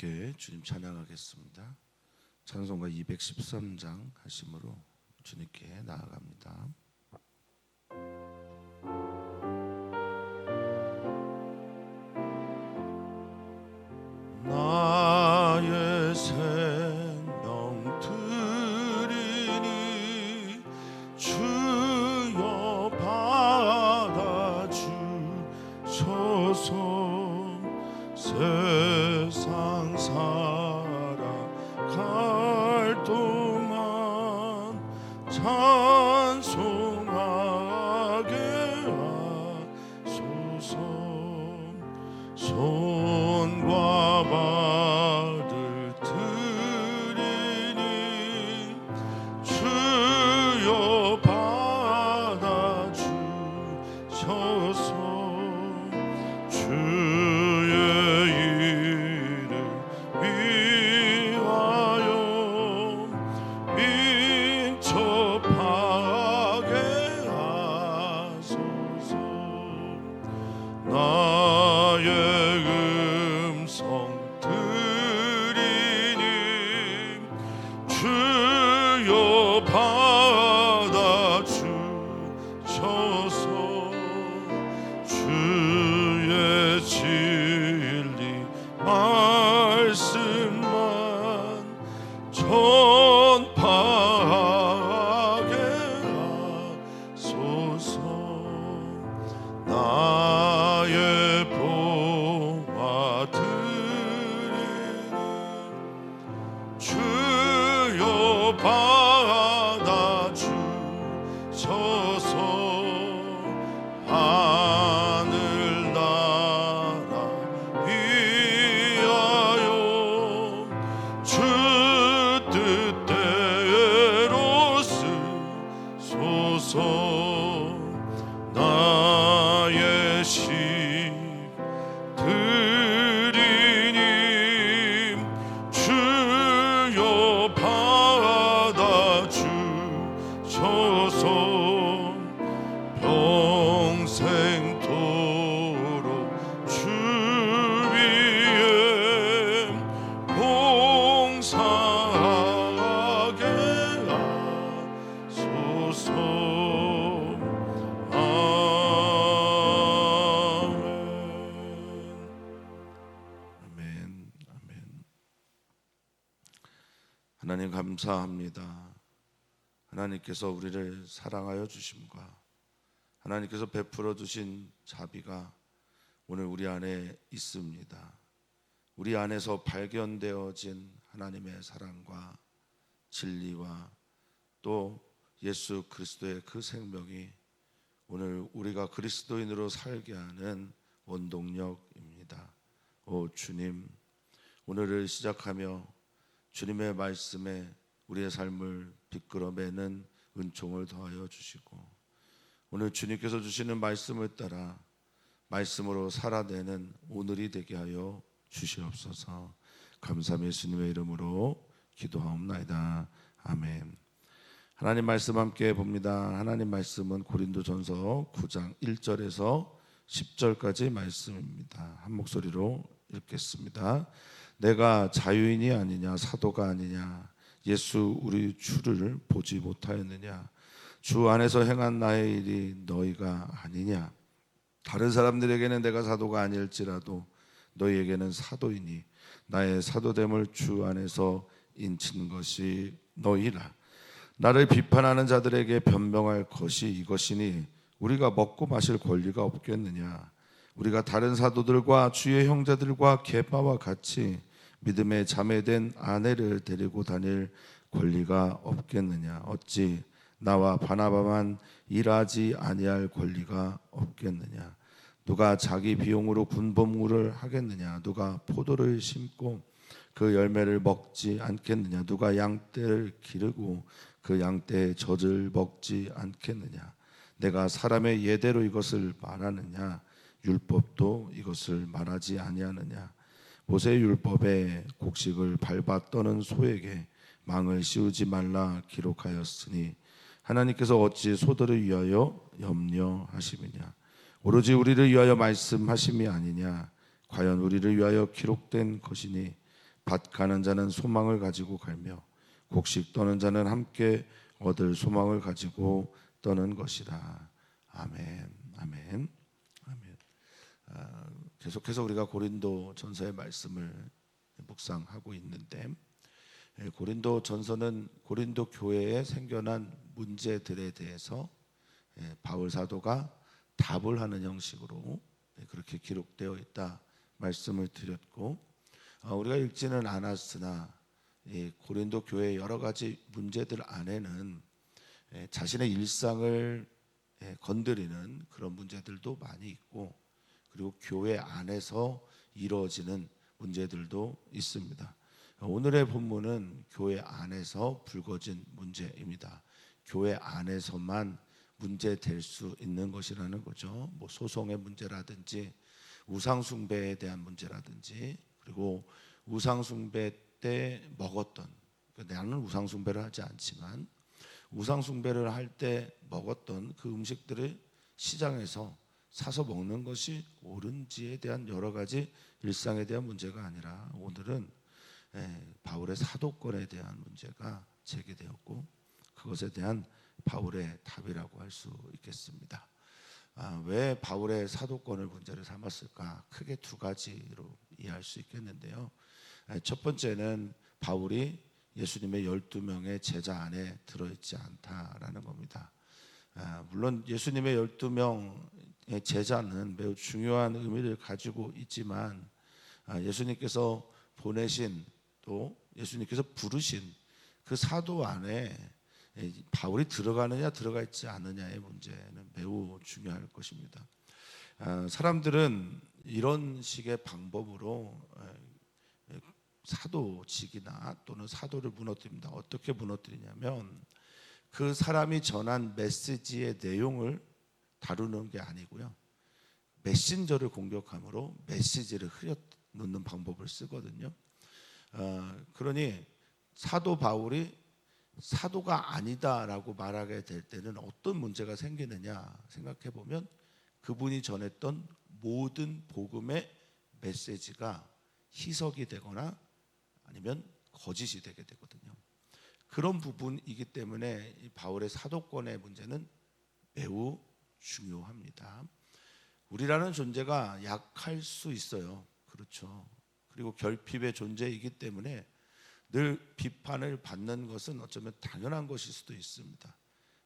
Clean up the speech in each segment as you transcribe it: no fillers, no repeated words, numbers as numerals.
함께 주님 찬양하겠습니다. 찬송가 213장 하심으로 주님께 나아갑니다. 나의 생명 드리니 주여 받아주소서. 세상 살아갈 동안 찬송하게 하소서. 손과 발을 드리니 주여 받아주셔서. 주의 이름 위하여 민첩하게 하소서. 나의 음성 들으니 주여 받아주셔서. 주의 진리 말씀만 전파하게 하소서. 나의 보화 드리니 주여 받아주셔서. 하늘나라 위하여 주 뜻대로 쓰소서. 나의 시 드리니 주여 받아주셔서. 평생토록 주 위에 봉사하게 하소서. 아멘. 아멘. 하나님 감사합니다. 하나님께서 우리를 사랑하여 주심과 하나님께서 베풀어 주신 자비가 오늘 우리 안에 있습니다. 우리 안에서 발견되어진 하나님의 사랑과 진리와 또 예수 그리스도의 그 생명이 오늘 우리가 그리스도인으로 살게 하는 원동력입니다. 오 주님, 오늘을 시작하며 주님의 말씀에 우리의 삶을 비끄러매는 은총을 더하여 주시고 오늘 주님께서 주시는 말씀을 따라 말씀으로 살아내는 오늘이 되게 하여 주시옵소서. 감사함 예수님의 이름으로 기도하옵나이다. 아멘. 하나님 말씀 함께 봅니다. 하나님 말씀은 고린도전서 9장 1절에서 10절까지 말씀입니다. 한 목소리로 읽겠습니다. 내가 자유인이 아니냐 사도가 아니냐 예수 우리 주를 보지 못하였느냐 주 안에서 행한 나의 일이 너희가 아니냐. 다른 사람들에게는 내가 사도가 아닐지라도 너희에게는 사도이니 나의 사도됨을 주 안에서 인친 것이 너희라. 나를 비판하는 자들에게 변명할 것이 이것이니 우리가 먹고 마실 권리가 없겠느냐. 우리가 다른 사도들과 주의 형제들과 게바와 같이 믿음에 자매된 아내를 데리고 다닐 권리가 없겠느냐. 어찌 나와 바나바만 일하지 아니할 권리가 없겠느냐. 누가 자기 비용으로 군복무를 하겠느냐. 누가 포도를 심고 그 열매를 먹지 않겠느냐. 누가 양떼를 기르고 그 양떼의 젖을 먹지 않겠느냐. 내가 사람의 예대로 이것을 말하느냐. 율법도 이것을 말하지 아니하느냐. 모세 율법에 곡식을 밟아 떠는 소에게 망을 씌우지 말라 기록하였으니 하나님께서 어찌 소들을 위하여 염려하심이냐. 오로지 우리를 위하여 말씀하심이 아니냐. 과연 우리를 위하여 기록된 것이니 밭 가는 자는 소망을 가지고 갈며 곡식 떠는 자는 함께 얻을 소망을 가지고 떠는 것이라. 아멘. 아멘. 아멘. 계속해서 우리가 고린도 전서의 말씀을 묵상하고 있는데, 고린도 전서는 고린도 교회에 생겨난 문제들에 대해서 바울 사도가 답을 하는 형식으로 그렇게 기록되어 있다 말씀을 드렸고, 우리가 읽지는 않았으나 고린도 교회의 여러 가지 문제들 안에는 자신의 일상을 건드리는 그런 문제들도 많이 있고, 그리고 교회 안에서 이루어지는 문제들도 있습니다. 오늘의 본문은 교회 안에서 불거진 문제입니다. 교회 안에서만 문제될 수 있는 것이라는 거죠. 뭐 소송의 문제라든지 우상 숭배에 대한 문제라든지, 그리고 우상 숭배 때 먹었던, 나는 우상 숭배를 하지 않지만 우상 숭배를 할 때 먹었던 그 음식들을 시장에서 사서 먹는 것이 옳은지에 대한 여러 가지 일상에 대한 문제가 아니라, 오늘은 바울의 사도권에 대한 문제가 제기되었고, 그것에 대한 바울의 답이라고 할 수 있겠습니다. 왜 바울의 사도권을 문제를 삼았을까? 크게 두 가지로 이해할 수 있겠는데요. 첫 번째는 바울이 예수님의 12명의 제자 안에 들어있지 않다라는 겁니다. 물론 예수님의 12명의 제자는 매우 중요한 의미를 가지고 있지만, 예수님께서 보내신, 또 예수님께서 부르신 그 사도 안에 바울이 들어가느냐 들어가 있지 않느냐의 문제는 매우 중요할 것입니다. 사람들은 이런 식의 방법으로 사도직이나 또는 사도를 무너뜨립니다. 어떻게 무너뜨리냐면, 그 사람이 전한 메시지의 내용을 다루는 게 아니고요, 메신저를 공격함으로 메시지를 흐려놓는 방법을 쓰거든요. 그러니 사도 바울이 사도가 아니다라고 말하게 될 때는 어떤 문제가 생기느냐 생각해 보면, 그분이 전했던 모든 복음의 메시지가 희석이 되거나 아니면 거짓이 되게 되거든요. 그런 부분이기 때문에 이 바울의 사도권의 문제는 매우 중요합니다. 우리라는 존재가 약할 수 있어요. 그렇죠. 그리고 결핍의 존재이기 때문에 늘 비판을 받는 것은 어쩌면 당연한 것일 수도 있습니다.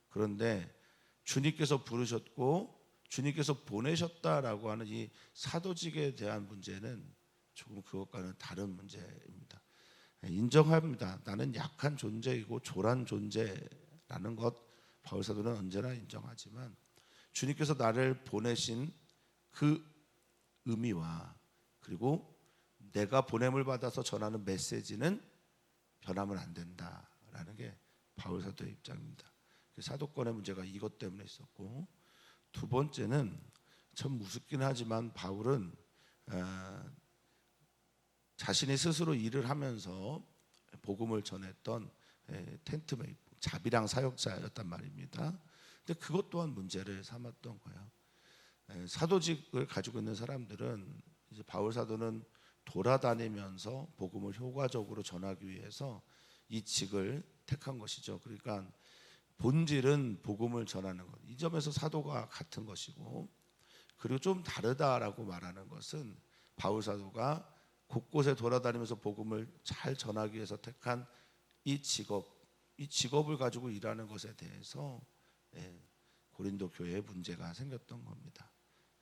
그런데 주님께서 부르셨고 주님께서 보내셨다라고 하는 이 사도직에 대한 문제는 조금 그것과는 다른 문제입니다. 인정합니다. 나는 약한 존재이고 조란 존재라는 것, 바울 사도는 언제나 인정하지만, 주님께서 나를 보내신 그 의미와 그리고 내가 보냄을 받아서 전하는 메시지는 변하면 안 된다라는 게 바울 사도의 입장입니다. 사도권의 문제가 이것 때문에 있었고, 두 번째는 참 우습긴 하지만 바울은 자신이 스스로 일을 하면서 복음을 전했던 텐트메이커, 자비랑 사역자였단 말입니다. 근데 그것 또한 문제를 삼았던 거예요. 사도직을 가지고 있는 사람들은, 이제 바울 사도는 돌아다니면서 복음을 효과적으로 전하기 위해서 이 직을 택한 것이죠. 그러니까 본질은 복음을 전하는 것, 이 점에서 사도가 같은 것이고, 그리고 좀 다르다라고 말하는 것은 바울 사도가 곳곳에 돌아다니면서 복음을 잘 전하기 위해서 택한 이 직업을 가지고 일하는 것에 대해서 고린도 교회에 문제가 생겼던 겁니다.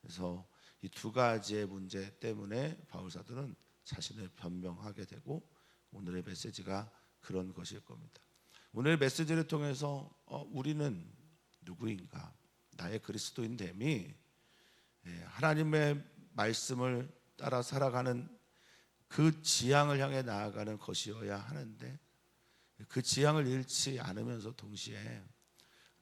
그래서 이 두 가지의 문제 때문에 바울 사도는 자신을 변명하게 되고, 오늘의 메시지가 그런 것일 겁니다. 오늘 메시지를 통해서 우리는 누구인가, 나의 그리스도인 됨이 하나님의 말씀을 따라 살아가는 그 지향을 향해 나아가는 것이어야 하는데, 그 지향을 잃지 않으면서 동시에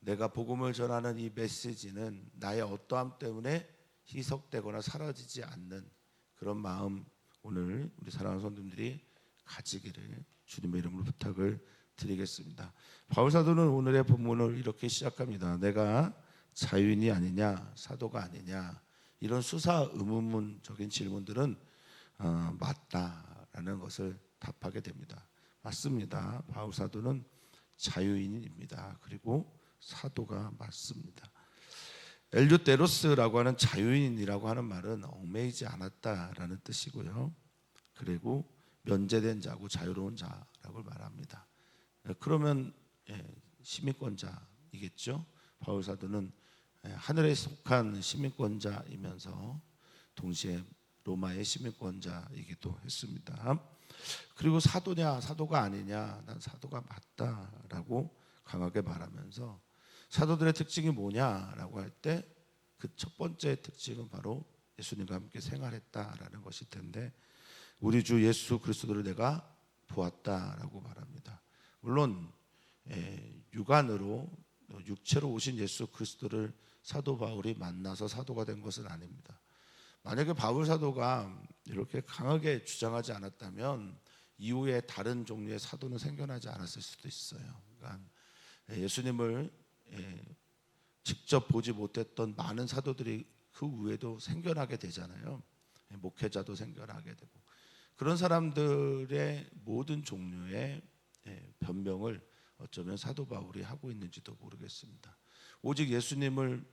내가 복음을 전하는 이 메시지는 나의 어떠함 때문에 희석되거나 사라지지 않는 그런 마음, 오늘 우리 사랑하는 성도님들이 가지기를 주님의 이름으로 부탁을 드리겠습니다. 바울 사도는 오늘의 본문을 이렇게 시작합니다. 내가 자유인이 아니냐, 사도가 아니냐, 이런 수사 의문문적인 질문들은 맞다라는 것을 답하게 됩니다. 맞습니다. 바울 사도는 자유인입니다. 그리고 사도가 맞습니다. 엘유테로스라고 하는 자유인이라고 하는 말은 얽매이지 않았다라는 뜻이고요. 그리고 면제된 자고 자유로운 자라고 말합니다. 그러면 시민권자이겠죠. 바울 사도는 하늘에 속한 시민권자이면서 동시에 로마의 시민권자이기도 했습니다. 그리고 사도냐 사도가 아니냐, 난 사도가 맞다라고 강하게 말하면서 사도들의 특징이 뭐냐라고 할 때 그 첫 번째 특징은 바로 예수님과 함께 생활했다라는 것일 텐데, 우리 주 예수 그리스도를 내가 보았다라고 말합니다. 물론 육안으로 육체로 오신 예수 그리스도를 사도 바울이 만나서 사도가 된 것은 아닙니다. 만약에 바울 사도가 이렇게 강하게 주장하지 않았다면 이후에 다른 종류의 사도는 생겨나지 않았을 수도 있어요. 그러니까 예수님을 직접 보지 못했던 많은 사도들이 그 후에도 생겨나게 되잖아요. 목회자도 생겨나게 되고, 그런 사람들의 모든 종류의 변명을 어쩌면 사도 바울이 하고 있는지도 모르겠습니다. 오직 예수님을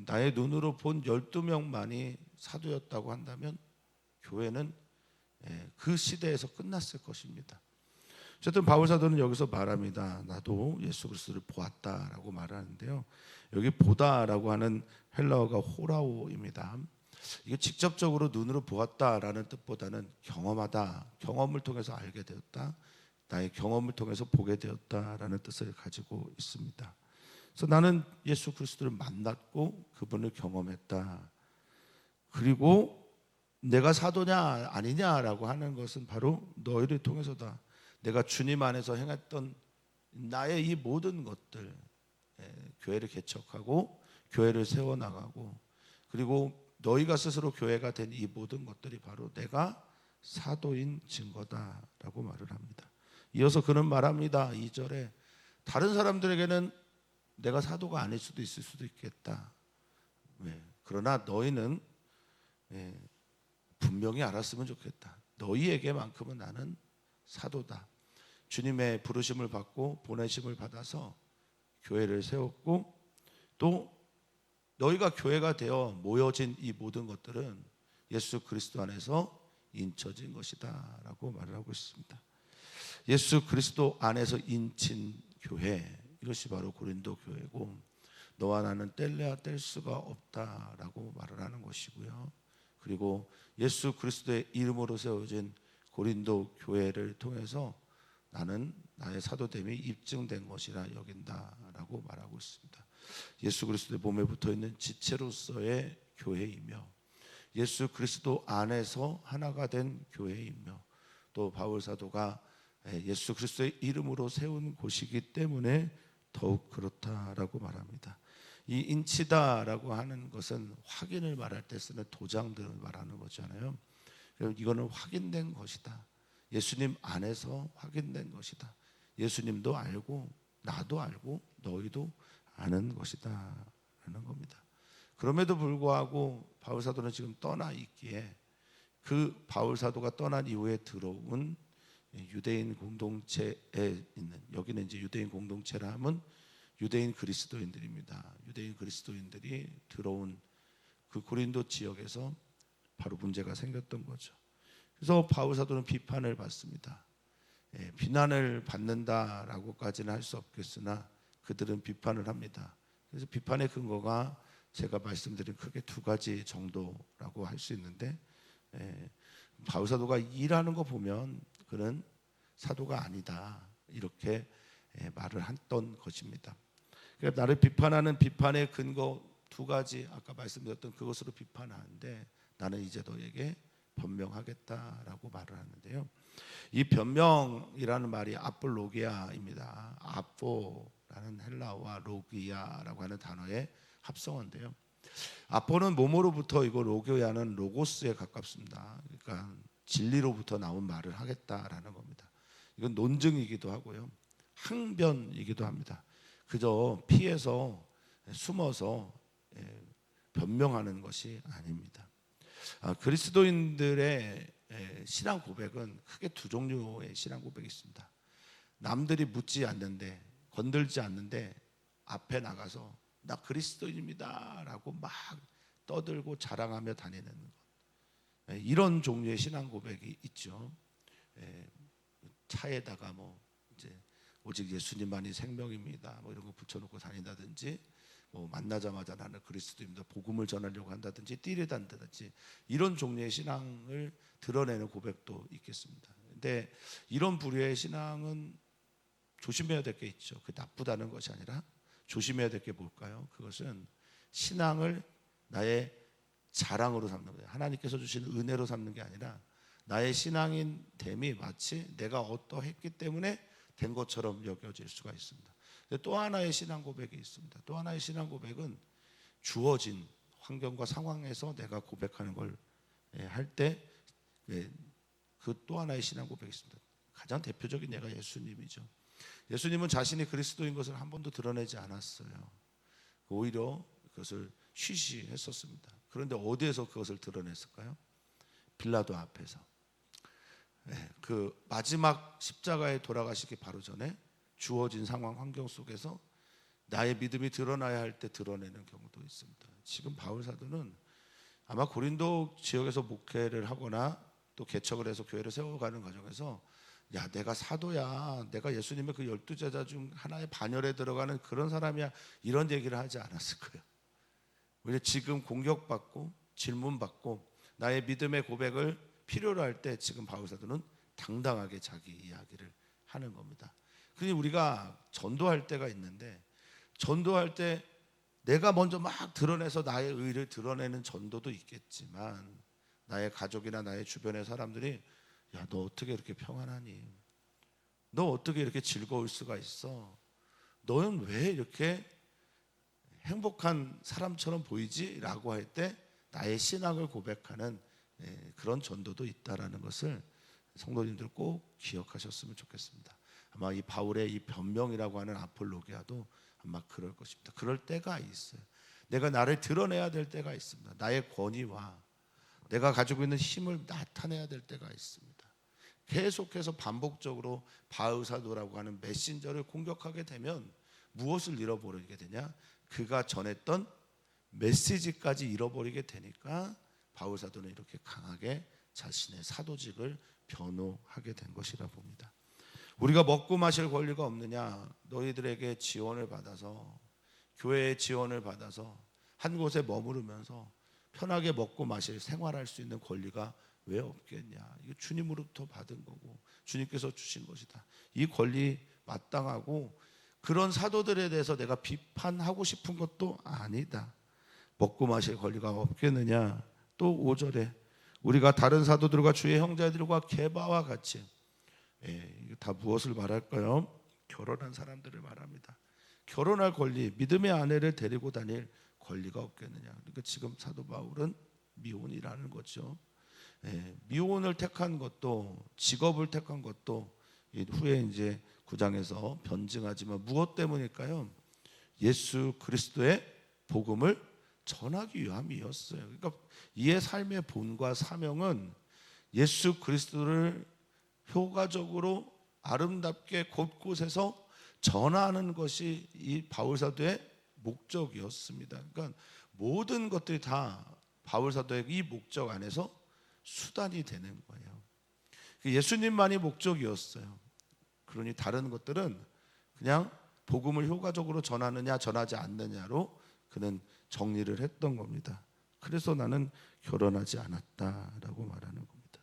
나의 눈으로 본 12명만이 사도였다고 한다면 교회는 그 시대에서 끝났을 것입니다. 어쨌든 바울 사도는 여기서 말합니다. 나도 예수 그리스도를 보았다라고 말하는데요. 여기 보다라고 하는 헬라어가 호라오입니다. 이게 직접적으로 눈으로 보았다라는 뜻보다는 경험하다, 경험을 통해서 알게 되었다, 나의 경험을 통해서 보게 되었다라는 뜻을 가지고 있습니다. 그래서 나는 예수 그리스도를 만났고 그분을 경험했다. 그리고 내가 사도냐 아니냐라고 하는 것은 바로 너희를 통해서다. 내가 주님 안에서 행했던 나의 이 모든 것들, 교회를 개척하고 교회를 세워나가고, 그리고 너희가 스스로 교회가 된 이 모든 것들이 바로 내가 사도인 증거다라고 말을 합니다. 이어서 그는 말합니다. 2절에 다른 사람들에게는 내가 사도가 아닐 수도 있을 수도 있겠다. 그러나 너희는 분명히 알았으면 좋겠다. 너희에게만큼은 나는 사도다. 주님의 부르심을 받고 보내심을 받아서 교회를 세웠고, 또 너희가 교회가 되어 모여진 이 모든 것들은 예수 그리스도 안에서 인쳐진 것이다 라고 말을 하고 있습니다. 예수 그리스도 안에서 인친 교회, 이것이 바로 고린도 교회고, 너와 나는 뗄래야 뗄 수가 없다라고 말을 하는 것이고요. 그리고 예수 그리스도의 이름으로 세워진 고린도 교회를 통해서 나는 나의 사도됨이 입증된 것이라 여긴다라고 말하고 있습니다. 예수 그리스도의 몸에 붙어있는 지체로서의 교회이며, 예수 그리스도 안에서 하나가 된 교회이며, 또 바울 사도가 예수 그리스도의 이름으로 세운 곳이기 때문에 더욱 그렇다라고 말합니다. 이 인치다라고 하는 것은 확인을 말할 때 쓰는 도장들을 말하는 거잖아요. 이거는 확인된 것이다. 예수님 안에서 확인된 것이다. 예수님도 알고 나도 알고 너희도 아는 것이다 라는 겁니다. 그럼에도 불구하고 바울 사도는 지금 떠나 있기에, 그 바울 사도가 떠난 이후에 들어온 유대인 공동체에 있는, 여기는 이제 유대인 공동체라 하면 유대인 그리스도인들입니다. 유대인 그리스도인들이 들어온 그 고린도 지역에서 바로 문제가 생겼던 거죠. 그래서 바울 사도는 비판을 받습니다. 비난을 받는다라고까지는 할 수 없겠으나 그들은 비판을 합니다. 그래서 비판의 근거가 제가 말씀드린 크게 두 가지 정도라고 할 수 있는데, 바울 사도가 일하는 거 보면 그는 사도가 아니다, 이렇게 말을 했던 것입니다. 그러니까 나를 비판하는 비판의 근거 두 가지, 아까 말씀드렸던 그것으로 비판하는데 나는 이제 너에게 변명하겠다라고 말을 하는데요. 이 변명이라는 말이 아폴로기아입니다. 아포라는 헬라어와 로기아라고 하는 단어의 합성어인데요. 아포는 몸으로부터 이고 로기아는 로고스에 가깝습니다. 그러니까 진리로부터 나온 말을 하겠다라는 겁니다. 이건 논증이기도 하고요, 항변이기도 합니다. 그저 피해서 숨어서 변명하는 것이 아닙니다. 그리스도인들의 신앙 고백은 크게 두 종류의 신앙 고백이 있습니다. 남들이 묻지 않는데, 건들지 않는데 앞에 나가서 나 그리스도인입니다 라고 막 떠들고 자랑하며 다니는 것, 이런 종류의 신앙 고백이 있죠. 차에다가 뭐 이제 오직 예수님만이 생명입니다 뭐 이런 거 붙여놓고 다닌다든지, 뭐 만나자마자 나는 그리스도입니다 복음을 전하려고 한다든지, 띠를 단다든지, 이런 종류의 신앙을 드러내는 고백도 있겠습니다. 근데 이런 부류의 신앙은 조심해야 될 게 있죠. 그 나쁘다는 것이 아니라 조심해야 될 게 뭘까요? 그것은 신앙을 나의 자랑으로 삼는 거예요. 하나님께서 주신 은혜로 삼는 게 아니라 나의 신앙인 됨이 마치 내가 어떠했기 때문에 된 것처럼 여겨질 수가 있습니다. 또 하나의 신앙 고백이 있습니다. 또 하나의 신앙 고백은 주어진 환경과 상황에서 내가 고백하는 걸 할 때 그 또 하나의 신앙 고백이 있습니다. 가장 대표적인 예가 예수님이죠. 예수님은 자신이 그리스도인 것을 한 번도 드러내지 않았어요. 오히려 그것을 쉬쉬했었습니다. 그런데 어디에서 그것을 드러냈을까요? 빌라도 앞에서. 그 마지막 십자가에 돌아가시기 바로 전에 주어진 상황 환경 속에서 나의 믿음이 드러나야 할 때 드러내는 경우도 있습니다. 지금 바울 사도는 아마 고린도 지역에서 목회를 하거나 또 개척을 해서 교회를 세워가는 과정에서 야, 내가 사도야, 내가 예수님의 그 12제자 중 하나의 반열에 들어가는 그런 사람이야, 이런 얘기를 하지 않았을 거예요. 왜냐하면 지금 공격받고 질문받고 나의 믿음의 고백을 필요로 할 때 지금 바울 사도는 당당하게 자기 이야기를 하는 겁니다. 그러니 우리가 전도할 때가 있는데, 전도할 때 내가 먼저 막 드러내서 나의 의를 드러내는 전도도 있겠지만, 나의 가족이나 나의 주변의 사람들이 야, 너 어떻게 이렇게 평안하니? 너 어떻게 이렇게 즐거울 수가 있어? 너는 왜 이렇게 행복한 사람처럼 보이지? 라고 할 때 나의 신앙을 고백하는 그런 전도도 있다라는 것을 성도님들 꼭 기억하셨으면 좋겠습니다. 아마 이 바울의 이 변명이라고 하는 아폴로기아도 아마 그럴 것입니다. 그럴 때가 있어요. 내가 나를 드러내야 될 때가 있습니다. 나의 권위와 내가 가지고 있는 힘을 나타내야 될 때가 있습니다. 계속해서 반복적으로 바울 사도라고 하는 메신저를 공격하게 되면 무엇을 잃어버리게 되냐? 그가 전했던 메시지까지 잃어버리게 되니까 바울 사도는 이렇게 강하게 자신의 사도직을 변호하게 된 것이라 봅니다. 우리가 먹고 마실 권리가 없느냐? 너희들에게 지원을 받아서, 교회의 지원을 받아서 한 곳에 머무르면서 편하게 먹고 마실, 생활할 수 있는 권리가 왜 없겠냐? 이거 주님으로부터 받은 거고 주님께서 주신 것이다. 이 권리 마땅하고 그런 사도들에 대해서 내가 비판하고 싶은 것도 아니다. 먹고 마실 권리가 없겠느냐? 또 5절에 우리가 다른 사도들과 주의 형제들과 게바와 같이, 이거 다 무엇을 말할까요? 결혼한 사람들을 말합니다. 결혼할 권리, 믿음의 아내를 데리고 다닐 권리가 없겠느냐? 그러니까 지금 사도 바울은 미혼이라는 거죠. 미혼을 택한 것도, 직업을 택한 것도 후에 이제 9장에서 변증하지만 무엇 때문일까요? 예수 그리스도의 복음을 전하기 위함이었어요. 그러니까 이의 삶의 본과 사명은 예수 그리스도를 효과적으로 아름답게 곳곳에서 전하는 것이 이 바울 사도의 목적이었습니다. 그러니까 모든 것들이 다 바울 사도의 이 목적 안에서 수단이 되는 거예요. 예수님만이 목적이었어요. 그러니 다른 것들은 그냥 복음을 효과적으로 전하느냐 전하지 않느냐로 그는 정리를 했던 겁니다. 그래서 나는 결혼하지 않았다라고 말하는 겁니다.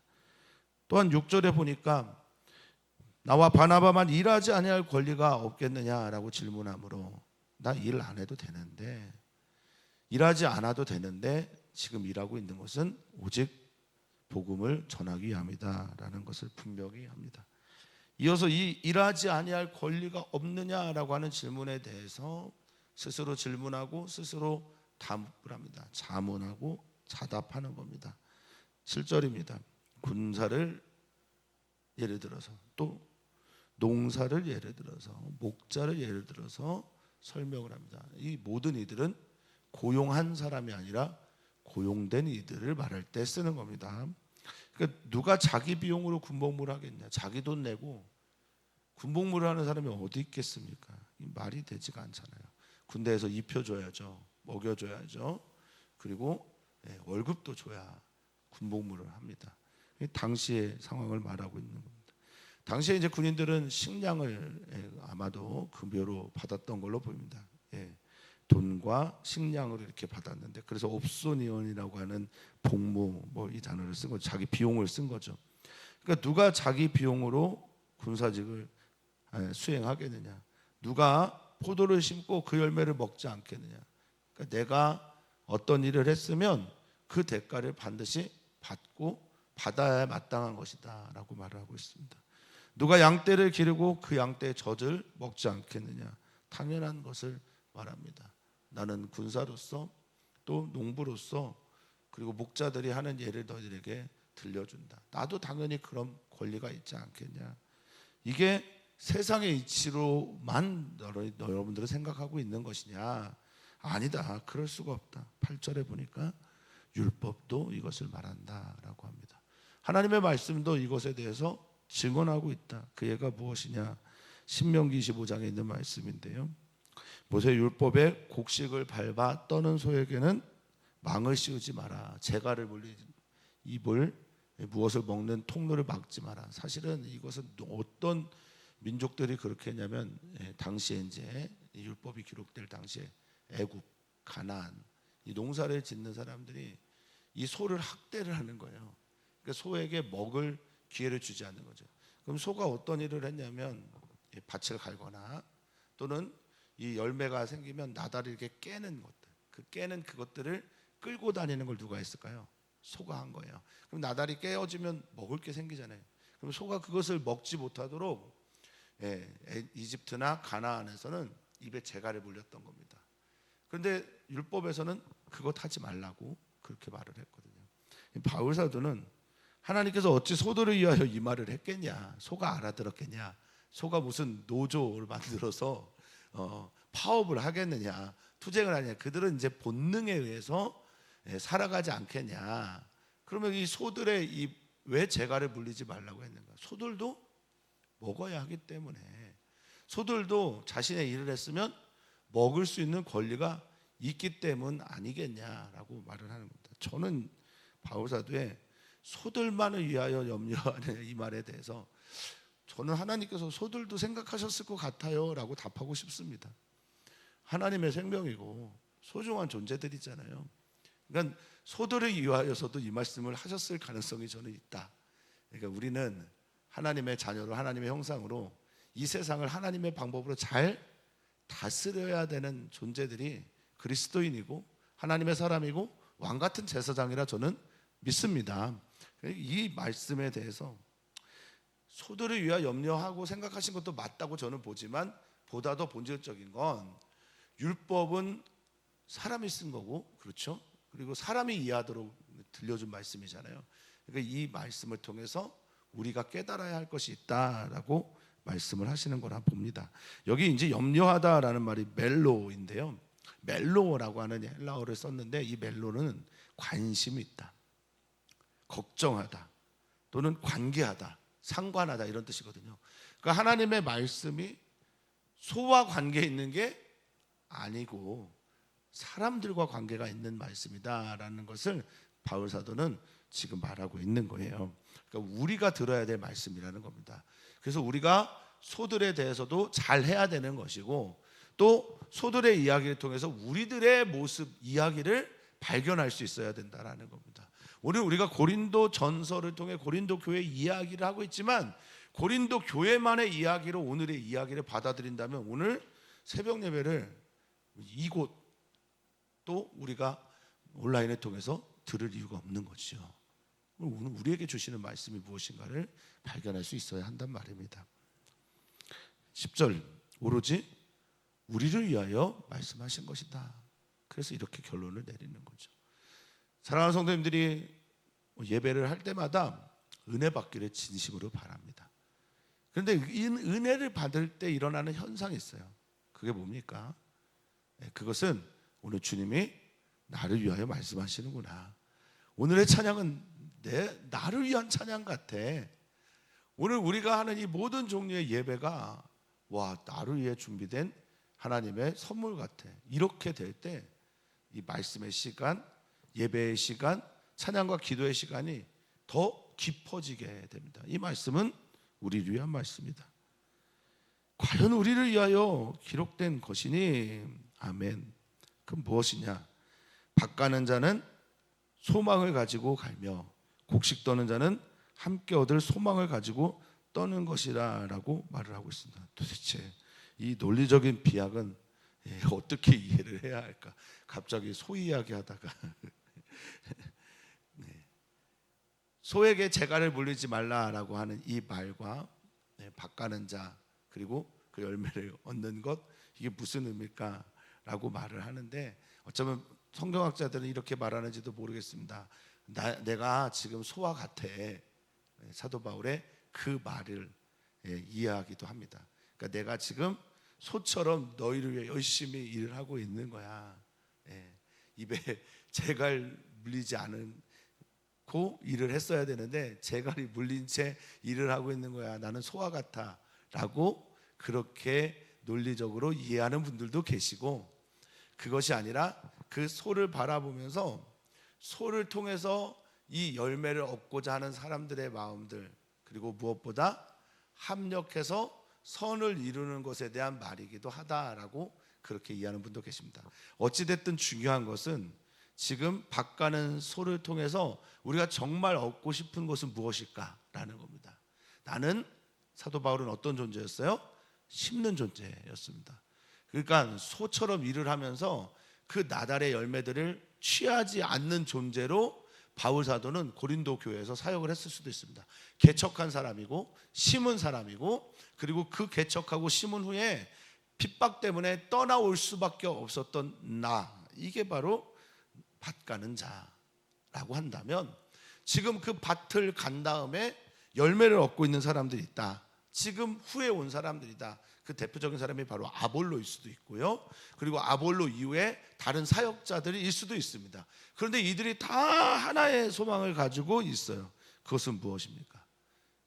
또한 6절에 보니까 나와 바나바만 일하지 아니할 권리가 없겠느냐라고 질문하므로 나 일 안 해도 되는데, 일하지 않아도 되는데 지금 일하고 있는 것은 오직 복음을 전하기 위함이다라는 것을 분명히 합니다. 이어서 이 일하지 아니할 권리가 없느냐라고 하는 질문에 대해서 스스로 질문하고 스스로 답을 합니다. 자문하고 자답하는 겁니다. 7절입니다. 군사를 예를 들어서, 또 농사를 예를 들어서, 목자를 예를 들어서 설명을 합니다. 이 모든 이들은 고용한 사람이 아니라 고용된 이들을 말할 때 쓰는 겁니다. 그러니까 누가 자기 비용으로 군복무를 하겠냐? 자기 돈 내고 군복무를 하는 사람이 어디 있겠습니까? 말이 되지가 않잖아요. 군대에서 입혀줘야죠, 먹여줘야죠. 그리고 월급도 줘야 군복무를 합니다. 당시의 상황을 말하고 있는 겁니다. 당시에 이제 군인들은 식량을 아마도 급여로 받았던 걸로 보입니다. 돈과 식량을 이렇게 받았는데, 그래서 옵소니언이라고 하는 복무 이 단어를 쓴 거죠. 자기 비용을 쓴 거죠. 그러니까 누가 자기 비용으로 군사직을 수행하겠느냐? 누가 포도를 심고 그 열매를 먹지 않겠느냐? 그러니까 내가 어떤 일을 했으면 그 대가를 반드시 받아야 마땅한 것이다라고 말을 하고 있습니다. 누가 양떼를 기르고 그 양떼의 젖을 먹지 않겠느냐? 당연한 것을 말합니다. 나는 군사로서 또 농부로서 그리고 목자들이 하는 예를 너희들에게 들려준다. 나도 당연히 그런 권리가 있지 않겠냐? 이게 세상의 이치로만 여러분들은 생각하고 있는 것이냐? 아니다. 그럴 수가 없다. 8절에 보니까 율법도 이것을 말한다라고 합니다. 하나님의 말씀도 이것에 대해서 증언하고 있다. 그 예가 무엇이냐? 신명기 25장에 있는 말씀인데요. 모세 율법에 곡식을 밟아 떠는 소에게는 망을 씌우지 마라. 재갈을 물린 입을 무엇을 먹는 통로를 막지 마라. 사실은 이것은 어떤 민족들이 그렇게 했냐면 당시에 이제 율법이 기록될 당시에 애굽, 가나안 이 농사를 짓는 사람들이 이 소를 학대를 하는 거예요. 그러니까 소에게 먹을 기회를 주지 않는 거죠. 그럼 소가 어떤 일을 했냐면 밭을 갈거나 또는 이 열매가 생기면 나다를 이렇게 깨는 것들, 그 깨는 그것들을 끌고 다니는 걸 누가 했을까요? 소가 한 거예요. 그럼 나달이 깨어지면 먹을 게 생기잖아요. 그럼 소가 그것을 먹지 못하도록 이집트나 가나안에서는 입에 재갈을 물렸던 겁니다. 그런데 율법에서는 그것 하지 말라고 그렇게 말을 했거든요. 바울 사도는 하나님께서 어찌 소들을 위하여 이 말을 했겠냐? 소가 알아들었겠냐? 소가 무슨 노조를 만들어서 파업을 하겠느냐? 투쟁을 하냐? 그들은 이제 본능에 의해서 살아가지 않겠냐? 그러면 이 소들의 왜 재갈을 물리지 말라고 했는가? 소들도 먹어야 하기 때문에, 소들도 자신의 일을 했으면 먹을 수 있는 권리가 있기 때문 아니겠냐라고 말을 하는 겁니다. 저는 바울 사도의 소들만을 위하여 염려하는 이 말에 대해서 저는 하나님께서 소들도 생각하셨을 것 같아요 라고 답하고 싶습니다. 하나님의 생명이고 소중한 존재들이잖아요. 그러니까 소들을 위하여서도 이 말씀을 하셨을 가능성이 저는 있다. 그러니까 우리는 하나님의 자녀로, 하나님의 형상으로 이 세상을 하나님의 방법으로 잘 다스려야 되는 존재들이 그리스도인이고 하나님의 사람이고 왕같은 제사장이라 저는 믿습니다. 이 말씀에 대해서 소들을 위하여 염려하고 생각하신 것도 맞다고 저는 보지만, 보다 더 본질적인 건 율법은 사람이 쓴 거고, 그렇죠? 그리고 사람이 이해하도록 들려준 말씀이잖아요. 그러니까 이 말씀을 통해서 우리가 깨달아야 할 것이 있다라고 말씀을 하시는 거라 봅니다. 여기 이제 염려하다라는 말이 멜로인데요. 멜로라고 하는 헬라어를 썼는데, 이 멜로는 관심이 있다, 걱정하다, 또는 관계하다, 상관하다 이런 뜻이거든요. 그러니까 하나님의 말씀이 소와 관계 있는 게 아니고 사람들과 관계가 있는 말씀이다라는 것을 바울 사도는 지금 말하고 있는 거예요. 그러니까 우리가 들어야 될 말씀이라는 겁니다. 그래서 우리가 소들에 대해서도 잘 해야 되는 것이고, 또 소들의 이야기를 통해서 우리들의 모습, 이야기를 발견할 수 있어야 된다라는 겁니다. 우리가 고린도 전서를 통해 고린도 교회 이야기를 하고 있지만, 고린도 교회만의 이야기로 오늘의 이야기를 받아들인다면 오늘 새벽 예배를 이곳 또 우리가 온라인을 통해서 들을 이유가 없는 것이죠. 오늘 우리에게 주시는 말씀이 무엇인가를 발견할 수 있어야 한단 말입니다. 10절, 오로지 우리를 위하여 말씀하신 것이다. 그래서 이렇게 결론을 내리는 거죠. 사랑하는 성도님들이 예배를 할 때마다 은혜 받기를 진심으로 바랍니다. 그런데 이 은혜를 받을 때 일어나는 현상이 있어요. 그게 뭡니까? 그것은 오늘 주님이 나를 위하여 말씀하시는구나. 오늘의 찬양은 나를 위한 찬양 같아. 오늘 우리가 하는 이 모든 종류의 예배가 나를 위해 준비된 하나님의 선물 같아. 이렇게 될 때 이 말씀의 시간, 예배의 시간, 찬양과 기도의 시간이 더 깊어지게 됩니다. 이 말씀은 우리를 위한 말씀이다. 과연 우리를 위하여 기록된 것이니? 아멘. 그럼 무엇이냐? 밭 가는 자는 소망을 가지고 갈며 곡식 떠는 자는 함께 얻을 소망을 가지고 떠는 것이라 라고 말을 하고 있습니다. 도대체 이 논리적인 비약은 어떻게 이해를 해야 할까? 갑자기 소 이야기 하다가 소에게 재갈을 물리지 말라라고 하는 이 말과 밭 가는 자 그리고 그 열매를 얻는 것, 이게 무슨 의미일까? 라고 말을 하는데, 어쩌면 성경학자들은 이렇게 말하는지도 모르겠습니다. 내가 지금 소와 같아. 사도 바울의 그 말을 이해하기도 합니다. 그러니까 내가 지금 소처럼 너희를 위해 열심히 일을 하고 있는 거야. 입에 재갈 물리지 않고 일을 했어야 되는데 재갈이 물린 채 일을 하고 있는 거야. 나는 소와 같아 라고 그렇게 논리적으로 이해하는 분들도 계시고, 그것이 아니라 그 소를 바라보면서 소를 통해서 이 열매를 얻고자 하는 사람들의 마음들, 그리고 무엇보다 합력해서 선을 이루는 것에 대한 말이기도 하다라고 그렇게 이해하는 분도 계십니다. 어찌됐든 중요한 것은 지금 밭 가는 소를 통해서 우리가 정말 얻고 싶은 것은 무엇일까라는 겁니다. 나는, 사도 바울은 어떤 존재였어요? 심는 존재였습니다. 그러니까 소처럼 일을 하면서 그 나달의 열매들을 취하지 않는 존재로 바울 사도는 고린도 교회에서 사역을 했을 수도 있습니다. 개척한 사람이고 심은 사람이고, 그리고 그 개척하고 심은 후에 핍박 때문에 떠나올 수밖에 없었던 이게 바로 밭 가는 자라고 한다면, 지금 그 밭을 간 다음에 열매를 얻고 있는 사람들이 있다. 지금 후에 온 사람들이다. 그 대표적인 사람이 바로 아볼로일 수도 있고요. 그리고 아볼로 이후에 다른 사역자들일 수도 있습니다. 그런데 이들이 다 하나의 소망을 가지고 있어요. 그것은 무엇입니까?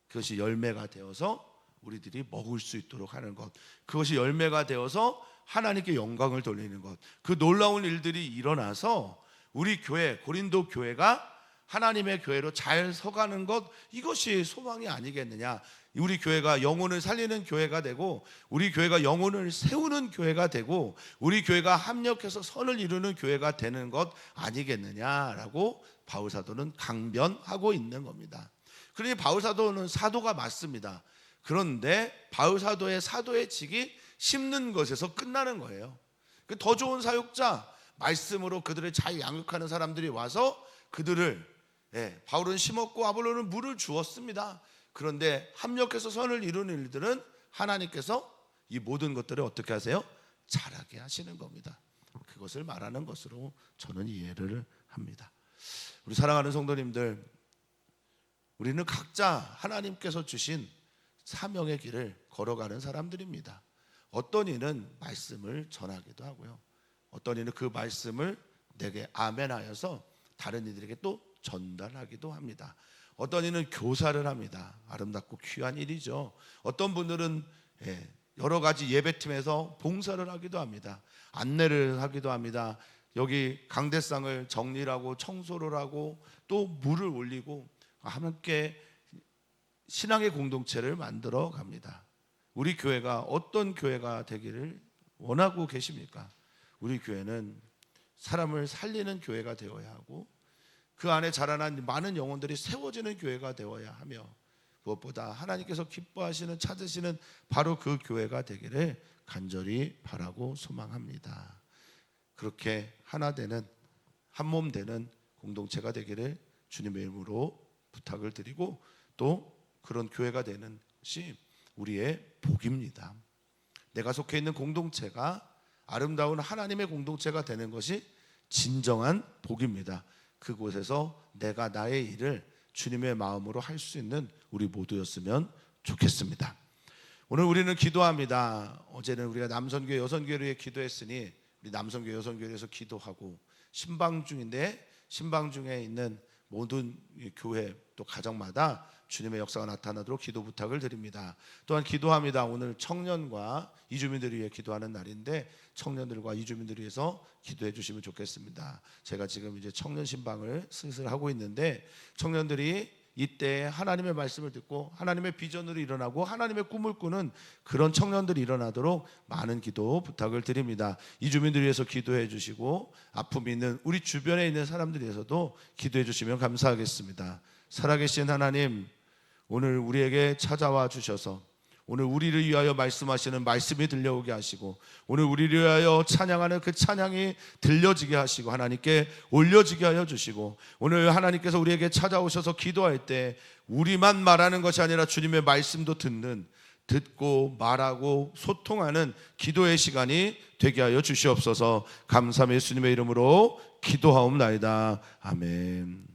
그것이 열매가 되어서 우리들이 먹을 수 있도록 하는 것, 그것이 열매가 되어서 하나님께 영광을 돌리는 것, 그 놀라운 일들이 일어나서 우리 교회, 고린도 교회가 하나님의 교회로 잘 서가는 것, 이것이 소망이 아니겠느냐. 우리 교회가 영혼을 살리는 교회가 되고, 우리 교회가 영혼을 세우는 교회가 되고, 우리 교회가 합력해서 선을 이루는 교회가 되는 것 아니겠느냐라고 바울 사도는 강변하고 있는 겁니다. 그러니 바울 사도는 사도가 맞습니다. 그런데 바울 사도의 사도의 직이 심는 것에서 끝나는 거예요. 더 좋은 사역자, 말씀으로 그들을 잘 양육하는 사람들이 와서 그들을, 바울은 심었고 아볼로는 물을 주었습니다. 그런데 합력해서 선을 이루는 일들은 하나님께서 이 모든 것들을 어떻게 하세요? 자라게 하시는 겁니다. 그것을 말하는 것으로 저는 이해를 합니다. 우리 사랑하는 성도님들, 우리는 각자 하나님께서 주신 사명의 길을 걸어가는 사람들입니다. 어떤 이는 말씀을 전하기도 하고요, 어떤 이는 그 말씀을 내게 아멘하여서 다른 이들에게 또 전달하기도 합니다. 어떤 이는 교사를 합니다. 아름답고 귀한 일이죠. 어떤 분들은 여러 가지 예배팀에서 봉사를 하기도 합니다. 안내를 하기도 합니다. 여기 강대상을 정리를 하고 청소를 하고 또 물을 올리고 함께 신앙의 공동체를 만들어 갑니다. 우리 교회가 어떤 교회가 되기를 원하고 계십니까? 우리 교회는 사람을 살리는 교회가 되어야 하고, 그 안에 자라난 많은 영혼들이 세워지는 교회가 되어야 하며, 무엇보다 하나님께서 기뻐하시는, 찾으시는 바로 그 교회가 되기를 간절히 바라고 소망합니다. 그렇게 하나 되는, 한 몸 되는 공동체가 되기를 주님의 이름으로 부탁을 드리고, 또 그런 교회가 되는 것이 우리의 복입니다. 내가 속해 있는 공동체가 아름다운 하나님의 공동체가 되는 것이 진정한 복입니다. 그곳에서 내가 나의 일을 주님의 마음으로 할 수 있는 우리 모두였으면 좋겠습니다. 오늘 우리는 기도합니다. 어제는 우리가 남선교회, 여선교회를 위해 기도했으니 우리 남선교회, 여선교회에서 기도하고, 신방 중인데 신방 중에 있는 모든 교회 또 가정마다 주님의 역사가 나타나도록 기도 부탁을 드립니다. 또한 기도합니다. 오늘 청년과 이주민들을 위해 기도하는 날인데 청년들과 이주민들을 위해서 기도해 주시면 좋겠습니다. 제가 지금 이제 청년 신방을 슬슬 하고 있는데 청년들이 이때 하나님의 말씀을 듣고 하나님의 비전으로 일어나고 하나님의 꿈을 꾸는 그런 청년들이 일어나도록 많은 기도 부탁을 드립니다. 이주민들 위해서 기도해 주시고 아픔이 있는 우리 주변에 있는 사람들에 대해서도 기도해 주시면 감사하겠습니다. 살아계신 하나님, 오늘 우리에게 찾아와 주셔서 오늘 우리를 위하여 말씀하시는 말씀이 들려오게 하시고 오늘 우리를 위하여 찬양하는 그 찬양이 들려지게 하시고 하나님께 올려지게 하여 주시고 오늘 하나님께서 우리에게 찾아오셔서 기도할 때 우리만 말하는 것이 아니라 주님의 말씀도 듣고 말하고 소통하는 기도의 시간이 되게 하여 주시옵소서. 감사함 예수님의 이름으로 기도하옵나이다. 아멘.